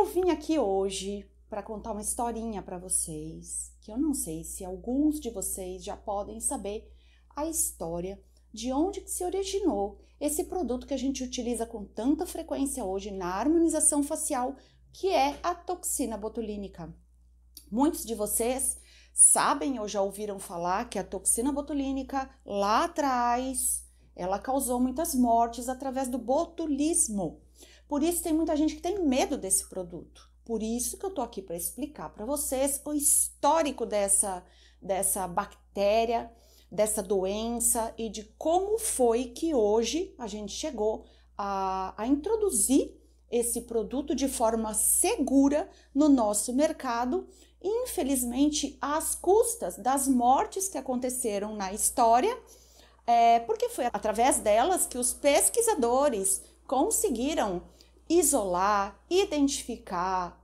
vim aqui hoje para contar uma historinha para vocês, que eu não sei se alguns de vocês já podem saber a história de onde que se originou esse produto que a gente utiliza com tanta frequência hoje na harmonização facial, que é a toxina botulínica. Muitos de vocês sabem ou já ouviram falar que a toxina botulínica lá atrás, ela causou muitas mortes através do botulismo. Por isso tem muita gente que tem medo desse produto. Por isso que eu tô aqui para explicar para vocês o histórico dessa bactéria, dessa doença e de como foi que hoje a gente chegou a introduzir esse produto de forma segura no nosso mercado, infelizmente às custas das mortes que aconteceram na história, porque foi através delas que os pesquisadores conseguiram isolar, identificar,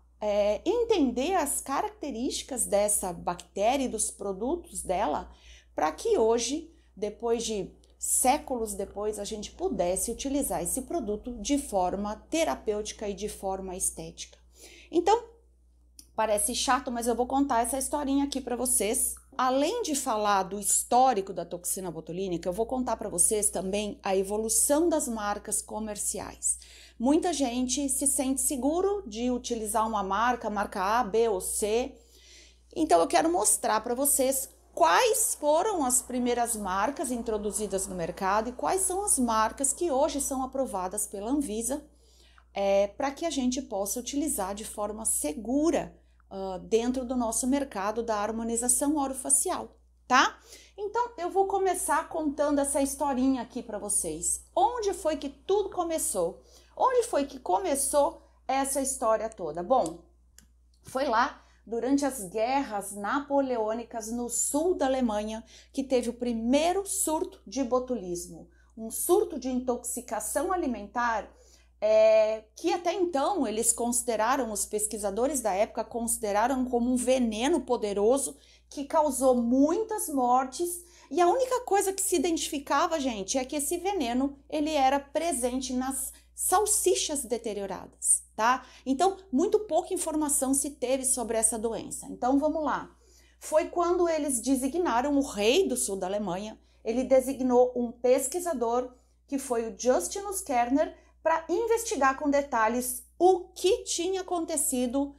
entender as características dessa bactéria e dos produtos dela, para que hoje, depois de séculos depois, a gente pudesse utilizar esse produto de forma terapêutica e de forma estética. Então, parece chato, mas eu vou contar essa historinha aqui para vocês. Além de falar do histórico da toxina botulínica, eu vou contar para vocês também a evolução das marcas comerciais. Muita gente se sente seguro de utilizar uma marca A, B ou C. Então eu quero mostrar para vocês quais foram as primeiras marcas introduzidas no mercado e quais são as marcas que hoje são aprovadas pela Anvisa para que a gente possa utilizar de forma segura dentro do nosso mercado da harmonização orofacial, tá? Então, eu vou começar contando essa historinha aqui para vocês. Onde foi que tudo começou? Onde foi que começou essa história toda? Bom, foi lá durante as guerras napoleônicas no sul da Alemanha que teve o primeiro surto de botulismo, um surto de intoxicação alimentar que até então eles consideraram, os pesquisadores da época consideraram como um veneno poderoso que causou muitas mortes, e a única coisa que se identificava, gente, é que esse veneno ele era presente nas salsichas deterioradas, tá? Então, muito pouca informação se teve sobre essa doença. Então, vamos lá. Foi quando eles designaram o rei do sul da Alemanha, ele designou um pesquisador que foi o Justinus Kerner para investigar com detalhes o que tinha acontecido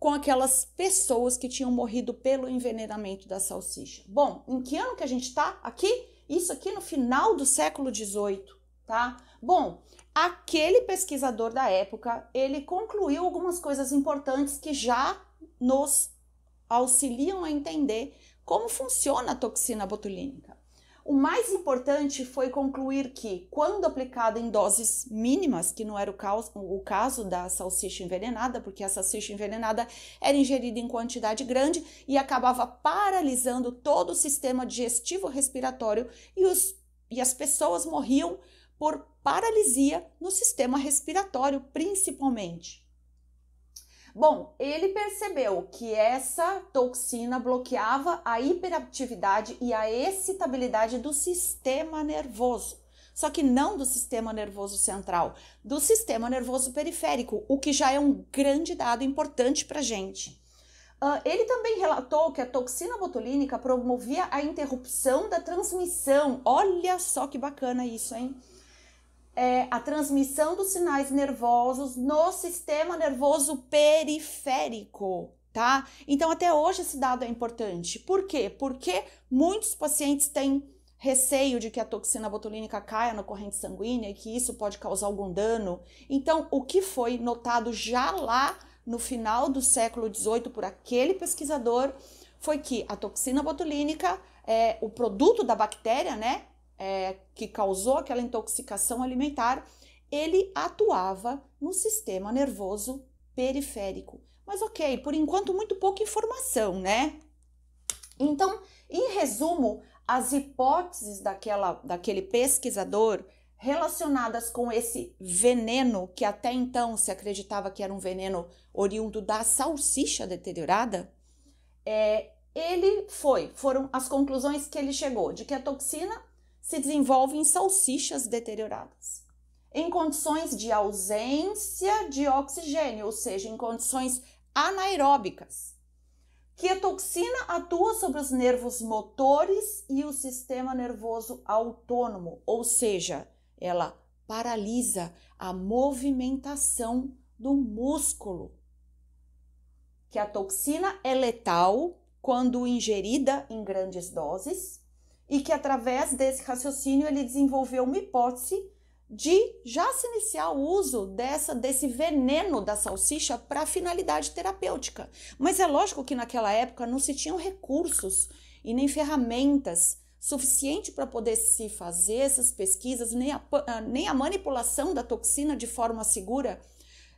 com aquelas pessoas que tinham morrido pelo envenenamento da salsicha. Bom, em que ano que a gente está aqui? Isso aqui no final do século XVIII, tá? Bom, aquele pesquisador da época, ele concluiu algumas coisas importantes que já nos auxiliam a entender como funciona a toxina botulínica. O mais importante foi concluir que, quando aplicada em doses mínimas, que não era o caso da salsicha envenenada, porque a salsicha envenenada era ingerida em quantidade grande e acabava paralisando todo o sistema digestivo respiratório e as pessoas morriam por paralisia no sistema respiratório, principalmente. Bom, ele percebeu que essa toxina bloqueava a hiperatividade e a excitabilidade do sistema nervoso, só que não do sistema nervoso central, do sistema nervoso periférico, o que já é um grande dado importante para a gente. Ele também relatou que a toxina botulínica promovia a interrupção da transmissão. Olha só que bacana isso, hein? A transmissão dos sinais nervosos no sistema nervoso periférico, tá? Então, até hoje esse dado é importante. Por quê? Porque muitos pacientes têm receio de que a toxina botulínica caia na corrente sanguínea e que isso pode causar algum dano. Então, o que foi notado já lá no final do século XVIII por aquele pesquisador foi que a toxina botulínica, o produto da bactéria, né? Que causou aquela intoxicação alimentar, ele atuava no sistema nervoso periférico. Mas ok, por enquanto muito pouca informação, né? Então, em resumo, as hipóteses daquele pesquisador relacionadas com esse veneno, que até então se acreditava que era um veneno oriundo da salsicha deteriorada, foram as conclusões que ele chegou, de que a toxina se desenvolve em salsichas deterioradas. em condições de ausência de oxigênio, ou seja, em condições anaeróbicas. Que a toxina atua sobre os nervos motores e o sistema nervoso autônomo, ou seja, ela paralisa a movimentação do músculo. Que a toxina é letal quando ingerida em grandes doses e que através desse raciocínio ele desenvolveu uma hipótese de já se iniciar o uso desse veneno da salsicha para finalidade terapêutica. Mas é lógico que naquela época não se tinham recursos e nem ferramentas suficiente para poder se fazer essas pesquisas, nem a manipulação da toxina de forma segura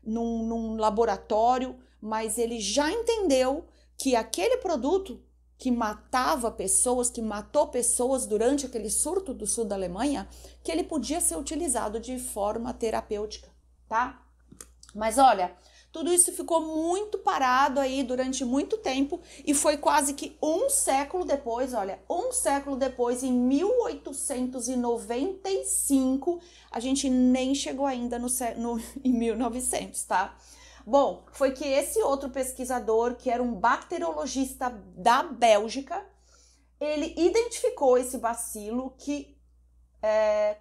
num laboratório, mas ele já entendeu que aquele produto que matava pessoas, que matou pessoas durante aquele surto do sul da Alemanha, que ele podia ser utilizado de forma terapêutica, tá? Mas olha, tudo isso ficou muito parado aí durante muito tempo e foi quase que um século depois, olha, um século depois, em 1895, a gente nem chegou ainda em 1900, tá? Bom, foi que esse outro pesquisador, que era um bacteriologista da Bélgica, ele identificou esse bacilo que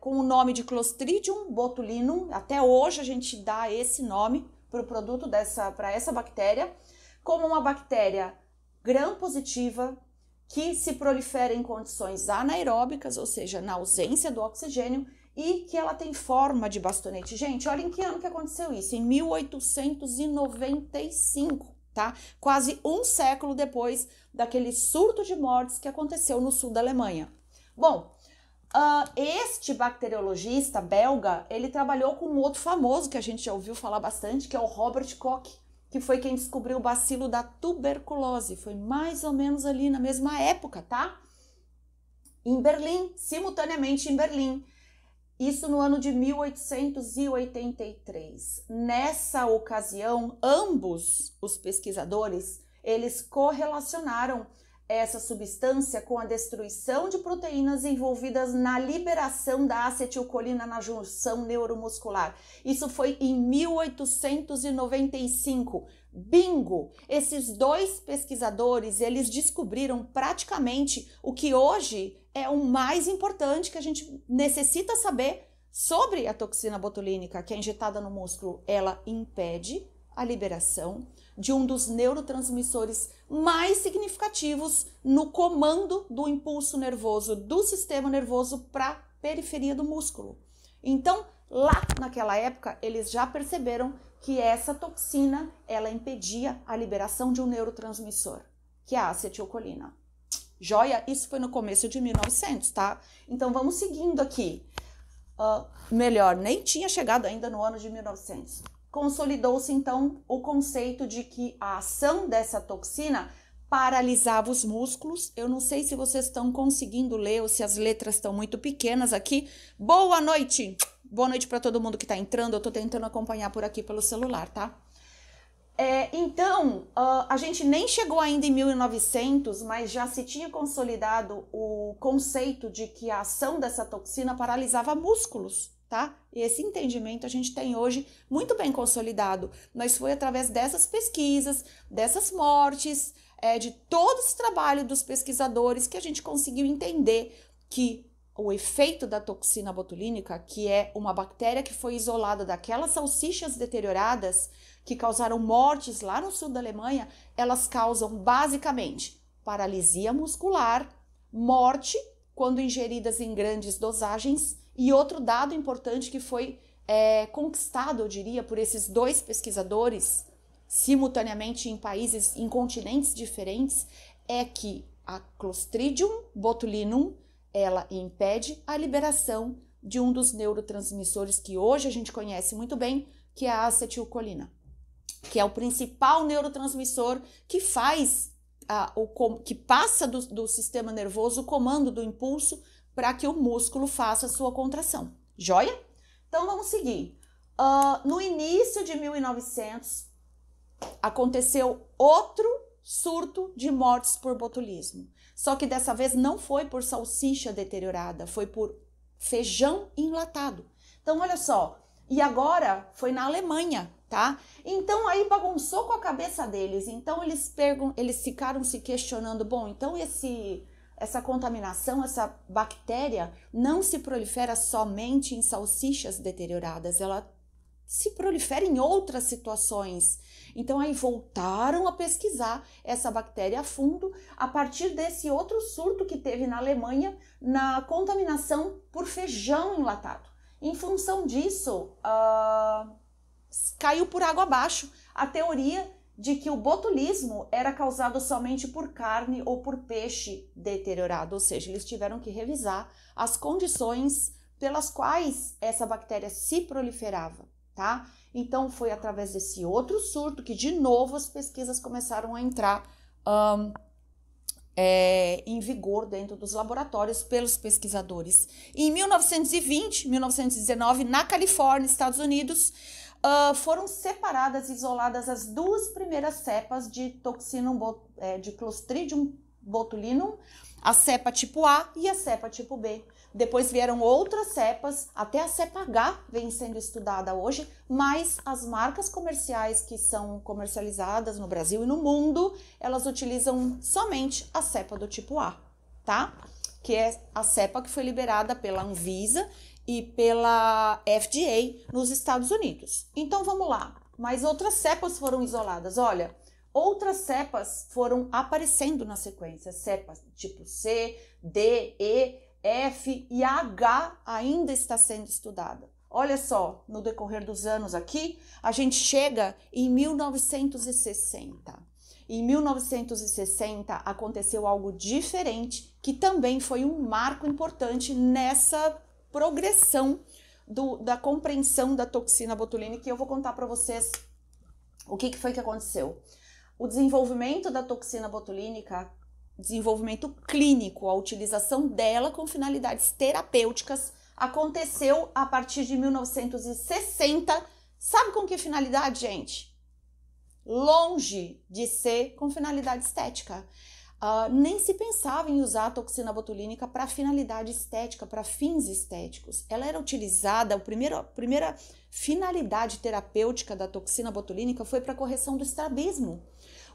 com o nome de Clostridium botulinum, até hoje a gente dá esse nome para o produto para essa bactéria, como uma bactéria gram-positiva que se prolifera em condições anaeróbicas, ou seja, na ausência do oxigênio, e que ela tem forma de bastonete. Gente, olha em que ano que aconteceu isso, em 1895, tá? Quase um século depois daquele surto de mortes que aconteceu no sul da Alemanha. Bom, este bacteriologista belga, ele trabalhou com um outro famoso que a gente já ouviu falar bastante, que é o Robert Koch, que foi quem descobriu o bacilo da tuberculose. Foi mais ou menos ali na mesma época, tá? Em Berlim, simultaneamente em Berlim. Isso no ano de 1883. Nessa ocasião, ambos os pesquisadores, eles correlacionaram essa substância com a destruição de proteínas envolvidas na liberação da acetilcolina na junção neuromuscular. Isso foi em 1895. Bingo! Esses dois pesquisadores, eles descobriram praticamente o que hoje é o mais importante que a gente necessita saber sobre a toxina botulínica, que é injetada no músculo. Ela impede a liberação de um dos neurotransmissores mais significativos no comando do impulso nervoso do sistema nervoso para a periferia do músculo. Então, lá naquela época, eles já perceberam que essa toxina, ela impedia a liberação de um neurotransmissor, que é a acetilcolina. Joia? Isso foi no começo de 1900, tá? Então, vamos seguindo aqui. Melhor, nem tinha chegado ainda no ano de 1900. Consolidou-se, então, o conceito de que a ação dessa toxina paralisava os músculos. Eu não sei se vocês estão conseguindo ler ou se as letras estão muito pequenas aqui. Boa noite! Boa noite para todo mundo que está entrando. Eu estou tentando acompanhar por aqui pelo celular, tá? Então, a gente nem chegou ainda em 1900, mas já se tinha consolidado o conceito de que a ação dessa toxina paralisava músculos, tá? E esse entendimento a gente tem hoje muito bem consolidado, mas foi através dessas pesquisas, dessas mortes, de todo esse trabalho dos pesquisadores que a gente conseguiu entender que o efeito da toxina botulínica, que é uma bactéria que foi isolada daquelas salsichas deterioradas que causaram mortes lá no sul da Alemanha, elas causam basicamente paralisia muscular, morte quando ingeridas em grandes dosagens, e outro dado importante que foi conquistado, eu diria, por esses dois pesquisadores simultaneamente em países, em continentes diferentes, é que a Clostridium botulinum, ela impede a liberação de um dos neurotransmissores que hoje a gente conhece muito bem, que é a acetilcolina, que é o principal neurotransmissor que faz, que passa do sistema nervoso o comando do impulso para que o músculo faça a sua contração. Joia? Então vamos seguir. No início de 1900, aconteceu outro surto de mortes por botulismo. Só que dessa vez não foi por salsicha deteriorada, foi por feijão enlatado. Então olha só, E agora foi na Alemanha, tá? Então aí bagunçou com a cabeça deles. Então eles ficaram se questionando, bom, então essa contaminação, essa bactéria não se prolifera somente em salsichas deterioradas, ela se prolifera em outras situações. Então aí voltaram a pesquisar essa bactéria a fundo a partir desse outro surto que teve na Alemanha na contaminação por feijão enlatado. Em função disso, caiu por água abaixo a teoria de que o botulismo era causado somente por carne ou por peixe deteriorado, ou seja, eles tiveram que revisar as condições pelas quais essa bactéria se proliferava, tá? Então foi através desse outro surto que de novo as pesquisas começaram a entrar em vigor dentro dos laboratórios pelos pesquisadores. Em 1920, 1919, na Califórnia, Estados Unidos, foram separadas, isoladas as duas primeiras cepas de de Clostridium botulinum, a cepa tipo A e a cepa tipo B. Depois vieram outras cepas, até a cepa H vem sendo estudada hoje, mas as marcas comerciais que são comercializadas no Brasil e no mundo, elas utilizam somente a cepa do tipo A, tá? Que é a cepa que foi liberada pela Anvisa e pela FDA nos Estados Unidos. Então vamos lá, mas outras cepas foram isoladas, olha, outras cepas foram aparecendo na sequência, cepas tipo C, D, E, F e a H ainda está sendo estudada. Olha só, no decorrer dos anos aqui, a gente chega em 1960. Em 1960 aconteceu algo diferente, que também foi um marco importante nessa progressão da compreensão da toxina botulínica, que eu vou contar para vocês o que foi que aconteceu. O desenvolvimento da toxina botulínica, desenvolvimento clínico, a utilização dela com finalidades terapêuticas, aconteceu a partir de 1960. Sabe com que finalidade, gente? Longe de ser com finalidade estética. Nem se pensava em usar a toxina botulínica para finalidade estética, para fins estéticos. Ela era utilizada, a primeira finalidade terapêutica da toxina botulínica foi para correção do estrabismo.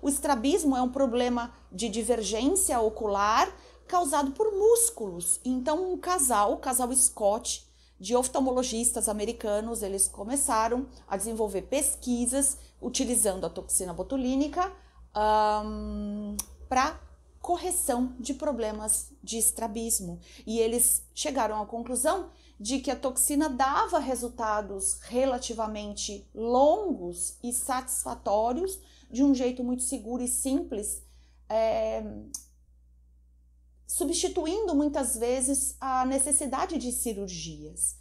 O estrabismo é um problema de divergência ocular causado por músculos. Então, o casal Scott, de oftalmologistas americanos, eles começaram a desenvolver pesquisas utilizando a toxina botulínica para correção de problemas de estrabismo. E eles chegaram à conclusão de que a toxina dava resultados relativamente longos e satisfatórios de um jeito muito seguro e simples, substituindo muitas vezes a necessidade de cirurgias.